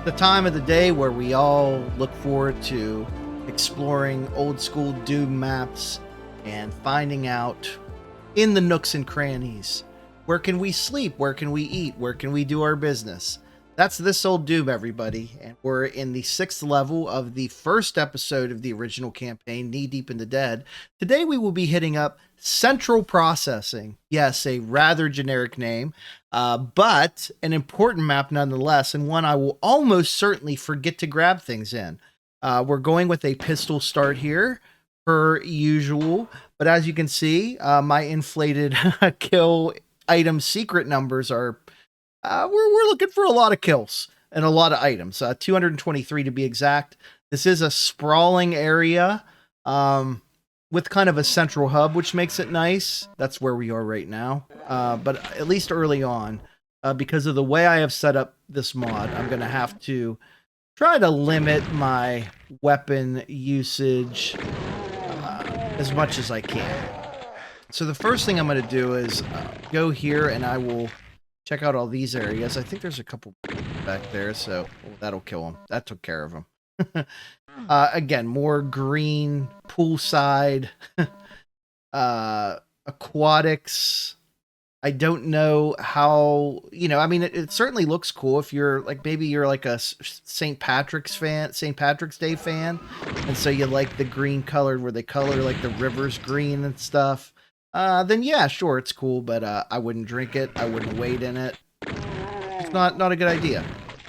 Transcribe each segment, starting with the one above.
The time of the day where we all look forward to exploring old school Doom maps and finding out in the nooks and crannies, where can we sleep, where can we eat, where can we do our business. That's This Old Doom, everybody, and we're in the 6th level of the first episode of the original campaign, Knee Deep in the Dead. Today we will be hitting up Central Processing. Yes, a rather generic name, but an important map nonetheless, and one I will almost certainly forget to grab things in. We're going with a pistol start here, per usual, but as you can see, my inflated kill item secret numbers are we're looking for a lot of kills and a lot of items, 223 to be exact. This is a sprawling area with kind of a central hub, which makes it nice. That's where we are right now. But at least early on, because of the way I have set up this mod, I'm going to have to try to limit my weapon usage as much as I can. So the first thing I'm going to do is go here and I will check out all these areas. I think there's a couple back there, so that'll kill them. That took care of them. Again, more green, poolside, aquatics. I don't know how, I mean, it certainly looks cool if you're like, maybe you're like a St. Patrick's Day fan, and so you like the green colored where they color like the rivers green and stuff. Then yeah, sure, it's cool, but I wouldn't drink it. I wouldn't wade in it. It's not a good idea.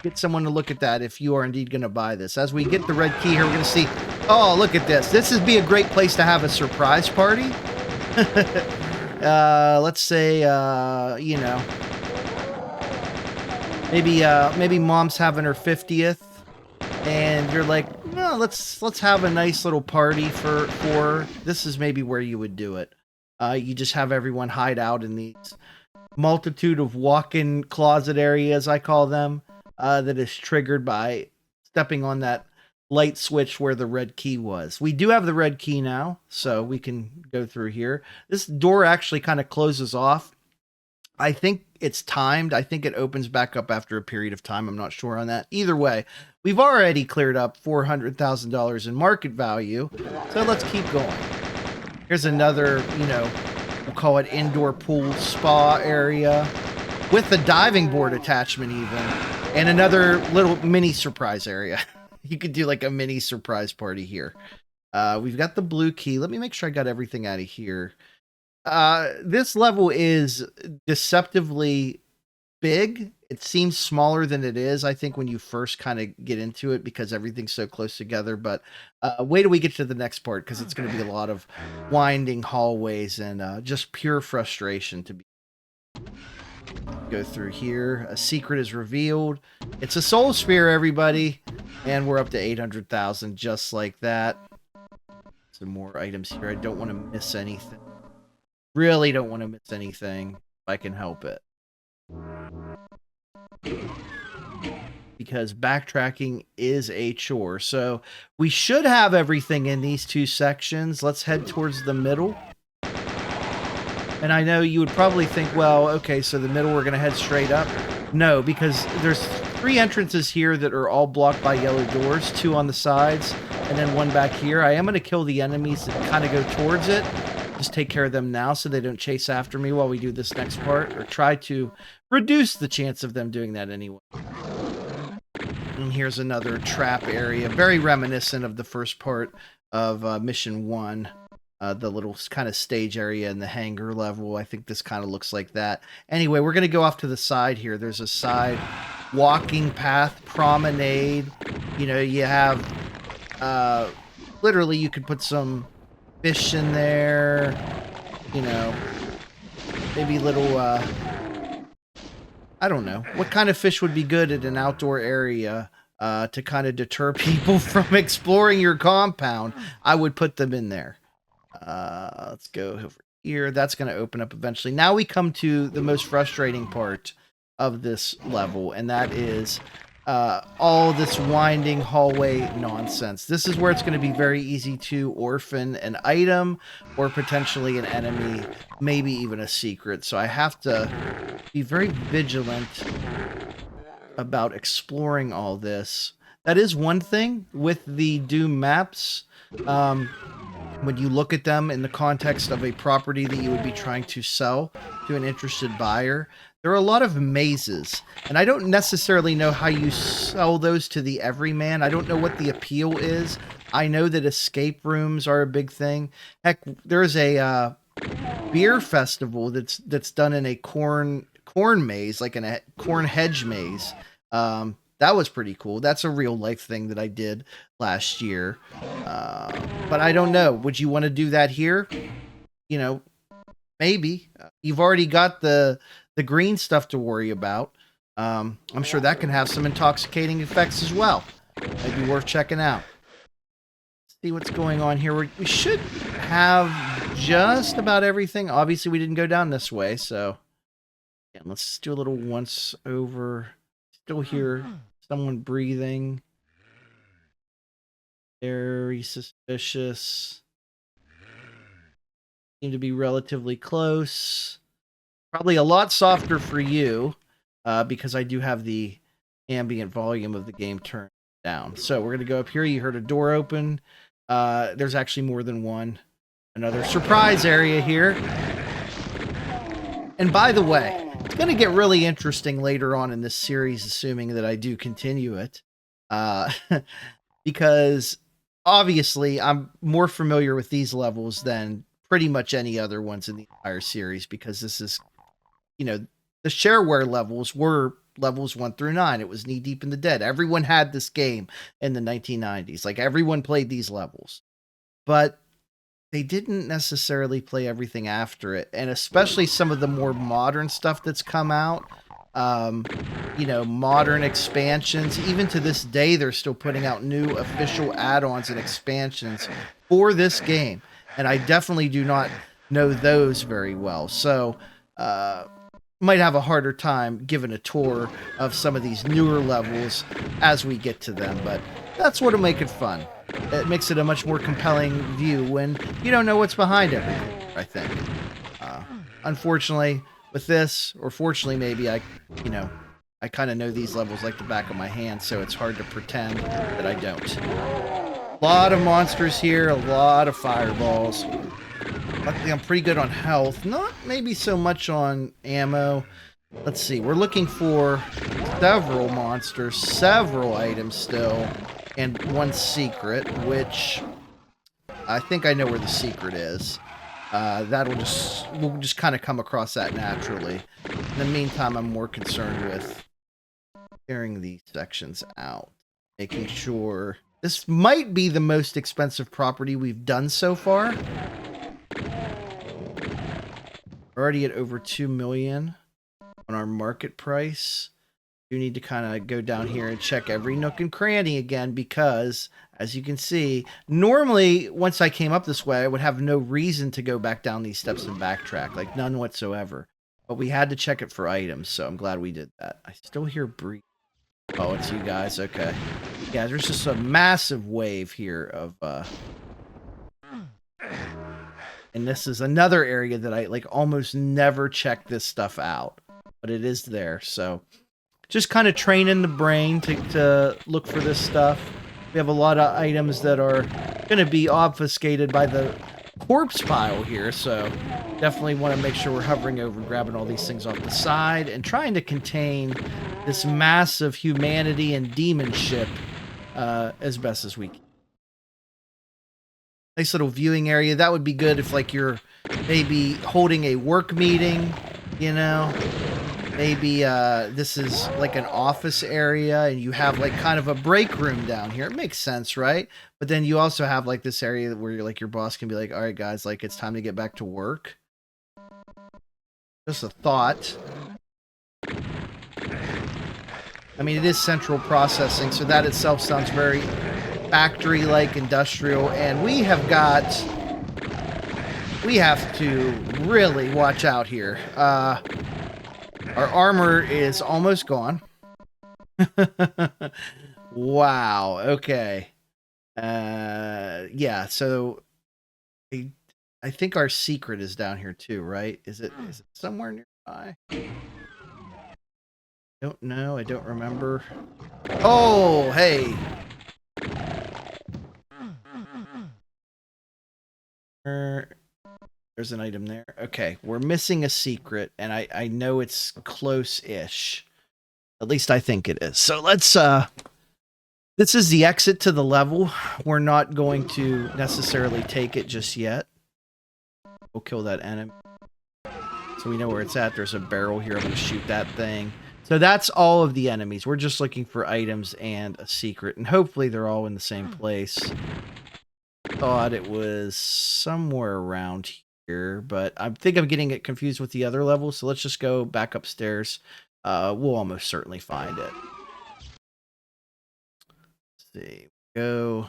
Get someone to look at that if you are indeed going to buy this. As we get the red key here, we're going to see, oh, look at this. This would be a great place to have a surprise party. Let's say, maybe mom's having her 50th, and you're like, no, let's have a nice little party for her. This is maybe where you would do it. You just have everyone hide out in these multitude of walk-in closet areas, I call them, that is triggered by stepping on that light switch where the red key was. We do have the red key now, so we can go through here. This door actually kind of closes off. I think it's timed. I think it opens back up after a period of time. I'm not sure on that. Either way, we've already cleared up $400,000 in market value, so let's keep going. Here's another, we'll call it indoor pool spa area with the diving board attachment even, and another little mini surprise area. You could do like a mini surprise party here. We've got the blue key. Let me make sure I got everything out of here. This level is deceptively big. It seems smaller than it is, I think, when you first kind of get into it because everything's so close together. But wait till we get to the next part, because it's going to be a lot of winding hallways and just pure frustration to be. Go through here. A secret is revealed. It's a soul sphere, everybody. And we're up to 800,000 just like that. Some more items here. I don't want to miss anything. Really don't want to miss anything if I can help it. Because backtracking is a chore. So we should have everything in these two sections. Let's head towards the middle. And I know you would probably think, well, okay, so the middle we're going to head straight up. No, because there's 3 entrances here that are all blocked by yellow doors, 2 on the sides, and then 1 back here. I am going to kill the enemies that kind of go towards it. Just take care of them now so they don't chase after me while we do this next part, or try to reduce the chance of them doing that anyway. And here's another trap area, very reminiscent of the first part of Mission 1. The little kind of stage area in the hangar level. I think this kind of looks like that. Anyway, we're going to go off to the side here. There's a side walking path, promenade. You have, literally you could put some fish in there, maybe little, I don't know. What kind of fish would be good at an outdoor area to kind of deter people from exploring your compound? I would put them in there. Let's go over here. That's going to open up eventually. Now we come to the most frustrating part of this level, and that is all this winding hallway nonsense. This is where it's going to be very easy to orphan an item or potentially an enemy, maybe even a secret. So I have to be very vigilant about exploring all this. That is one thing with the Doom maps. When you look at them in the context of a property that you would be trying to sell to an interested buyer, there are a lot of mazes, and I don't necessarily know how you sell those to the everyman. I don't know what the appeal is. I know that escape rooms are a big thing. Heck, there's a beer festival that's done in a corn maze, like in a corn hedge maze. That was pretty cool. That's a real life thing that I did last year. But I don't know. Would you want to do that here? You know, maybe. You've already got the green stuff to worry about. I'm sure that can have some intoxicating effects as well. Maybe worth checking out. See what's going on here. We should have just about everything. Obviously, we didn't go down this way, so yeah, let's do a little once over. Still hear someone breathing. Very suspicious. Seem to be relatively close. Probably a lot softer for you, because I do have the ambient volume of the game turned down. So we're gonna go up here. You heard a door open. There's actually more than one. Another surprise area here. And by the way, it's going to get really interesting later on in this series, assuming that I do continue it. Because obviously I'm more familiar with these levels than pretty much any other ones in the entire series, because this is, the shareware levels were levels 1 through 9. It was knee deep in the dead. Everyone had this game in the 1990s. Like, everyone played these levels. But they didn't necessarily play everything after it, and especially some of the more modern stuff that's come out. Modern expansions. Even to this day, they're still putting out new official add-ons and expansions for this game, and I definitely do not know those very well. So, might have a harder time giving a tour of some of these newer levels as we get to them, but that's what'll make it fun. It makes it a much more compelling view when you don't know what's behind everything, I think. Unfortunately, with this, or fortunately maybe, I kind of know these levels like the back of my hand, so it's hard to pretend that I don't. A lot of monsters here, a lot of fireballs. Luckily, I'm pretty good on health. Not maybe so much on ammo. Let's see. We're looking for several monsters, several items still, and one secret, which I think I know where the secret is. We'll just kind of come across that naturally. In the meantime, I'm more concerned with clearing these sections out, making sure this might be the most expensive property we've done so far. We're already at over 2 million on our market price. You need to kind of go down here and check every nook and cranny again, because as you can see, normally once I came up this way, I would have no reason to go back down these steps and backtrack, like none whatsoever. But we had to check it for items, so I'm glad we did that. I still hear breathing. Oh, it's you guys. Okay. Yeah, there's just a massive wave here of and this is another area that I almost never check this stuff out, but it is there. So just kind of training the brain to look for this stuff. We have a lot of items that are going to be obfuscated by the corpse pile here, so definitely want to make sure we're hovering over and grabbing all these things off the side and trying to contain this massive humanity and demon ship as best as we can. Nice little viewing area. That would be good if you're maybe holding a work meeting, maybe this is like an office area and you have kind of a break room down here. It makes sense, right? But then you also have this area where you're your boss can be all right, guys, it's time to get back to work. Just a thought. I mean, it is central processing, so that itself sounds very factory-like, industrial, and we have to really watch out here. Our armor is almost gone. Wow, okay. Yeah, so I think our secret is down here too, right? Is it somewhere nearby? Don't know. I don't remember. Oh, hey. There's an item there. Okay, we're missing a secret, and I know it's close-ish. At least I think it is. So let's this is the exit to the level. We're not going to necessarily take it just yet. We'll kill that enemy. So we know where it's at. There's a barrel here. I'm going to shoot that thing. So that's all of the enemies. We're just looking for items and a secret. And hopefully they're all in the same place. Thought it was somewhere around here. But I think I'm getting it confused with the other level. So let's just go back upstairs. We'll almost certainly find it. Let's see. Go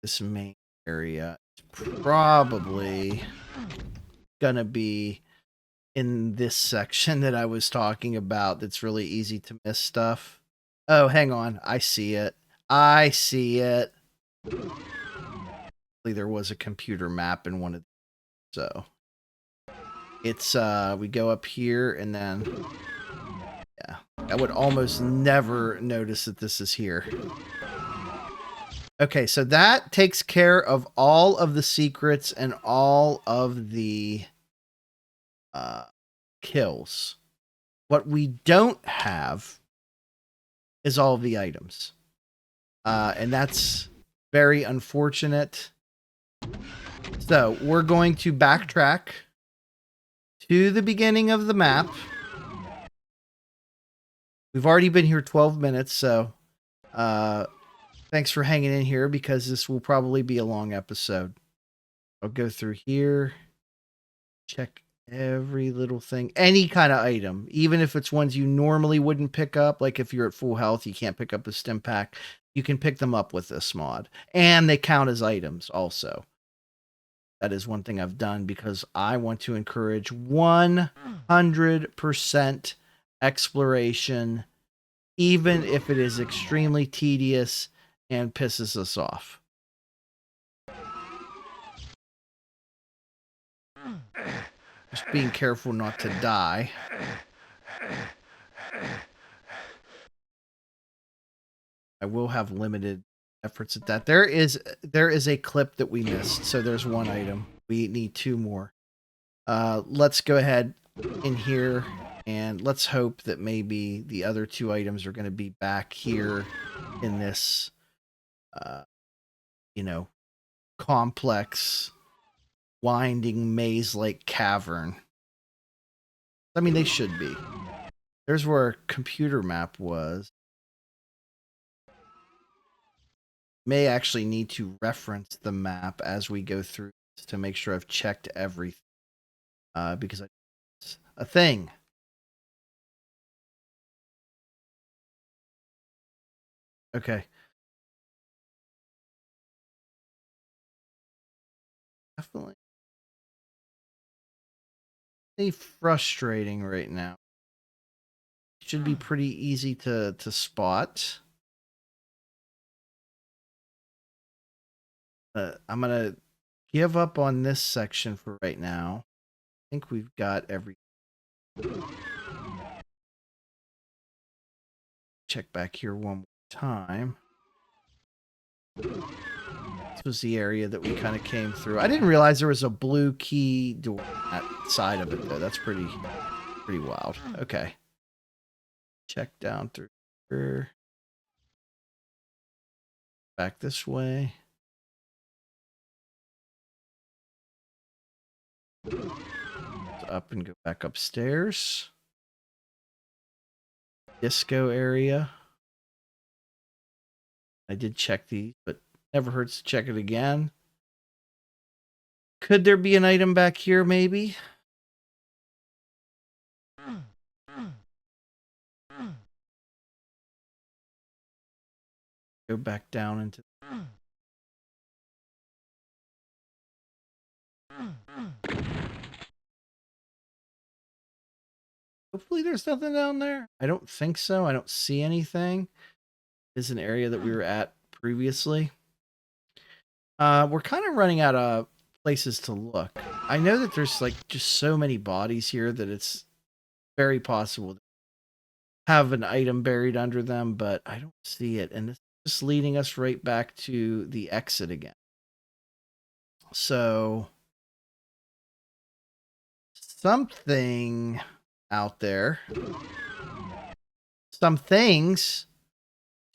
this main area. It's probably gonna be in this section that I was talking about that's really easy to miss stuff. Oh, hang on. I see it. I see it. There was a computer map in one of these, so it's we go up here and then yeah. I would almost never notice that this is here. Okay, so that takes care of all of the secrets and all of the kills. What we don't have is all of the items. And that's very unfortunate. So we're going to backtrack to the beginning of the map. We've already been here 12 minutes, so thanks for hanging in here because this will probably be a long episode. I'll go through here, check every little thing, any kind of item, even if it's ones you normally wouldn't pick up. Like if you're at full health, you can't pick up a stim pack. You can pick them up with this mod, and they count as items also. That is one thing I've done because I want to encourage 100% exploration, even if it is extremely tedious and pisses us off. Just being careful not to die. I will have limited efforts at that. There is a clip that we missed, so there's one item. We need two more. Let's go ahead in here and let's hope that maybe the other two items are going to be back here in this you know, complex winding maze-like cavern. I mean, they should be. There's where our computer map was. May actually need to reference the map as we go through this to make sure I've checked everything. Because it's a thing. Okay. Definitely frustrating right now. Should be pretty easy to spot. I'm gonna give up on this section for right now. I think we've got every. Check back here one more time. This was the area that we kind of came through. I didn't realize there was a blue key door on that side of it though. That's pretty wild. Okay. Check down through here. Back this way. Up and go back upstairs. Disco area. I did check these, but never hurts to check it again. Could there be an item back here, maybe? Go back down into... Hopefully there's nothing down there. I don't think so. I don't see anything. This is an area that we were at previously. We're kind of running out of places to look. I know that there's like just so many bodies here that it's very possible have an item buried under them, but I don't see it. And it's just leading us right back to the exit again. So something out there, some things,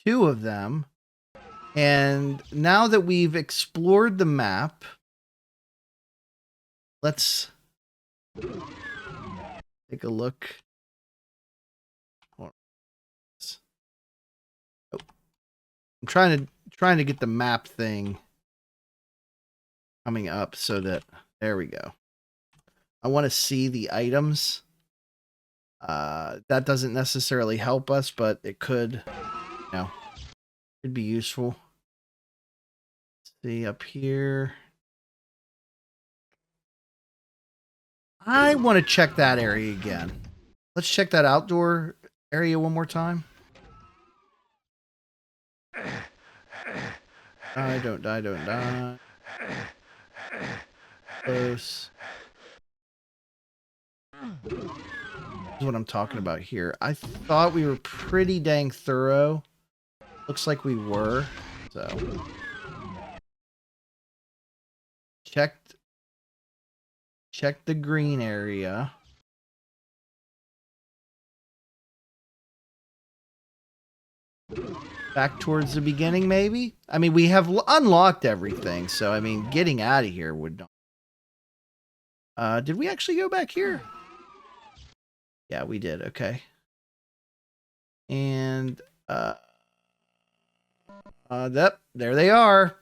2 of them. And now that we've explored the map, let's take a look. Oh. I'm trying to get the map thing coming up so that there we go. I want to see the items. That doesn't necessarily help us, but it could, could be useful. Let's see up here. I want to check that area again. Let's check that outdoor area one more time. Don't die. Close. This is what I'm talking about here. I thought we were pretty dang thorough. Looks like we were. So checked the green area. Back towards the beginning, maybe? I mean, we have unlocked everything, so, I mean, getting out of here would not... did we actually go back here? Yeah, we did, okay. And, there they are.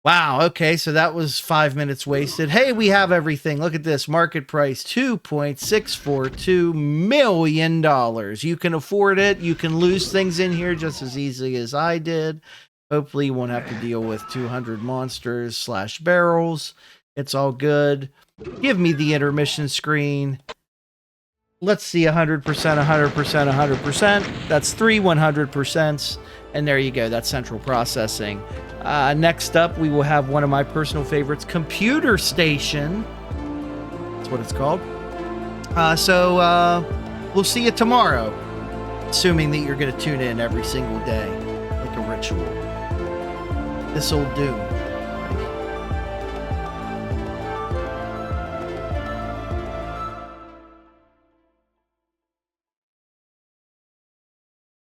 Wow, okay, so that was 5 minutes wasted. Hey, we have everything. Look at this. Market price, $2.642 million. You can afford it. You can lose things in here just as easily as I did. Hopefully you won't have to deal with 200 monsters / barrels. It's all good. Give me the intermission screen. Let's see 100%, 100%, 100%. That's 3 100%. And there you go. That's central processing. Next up, we will have one of my personal favorites, Computer Station. That's what it's called. So we'll see you tomorrow, assuming that you're going to tune in every single day, like a ritual. This'll do.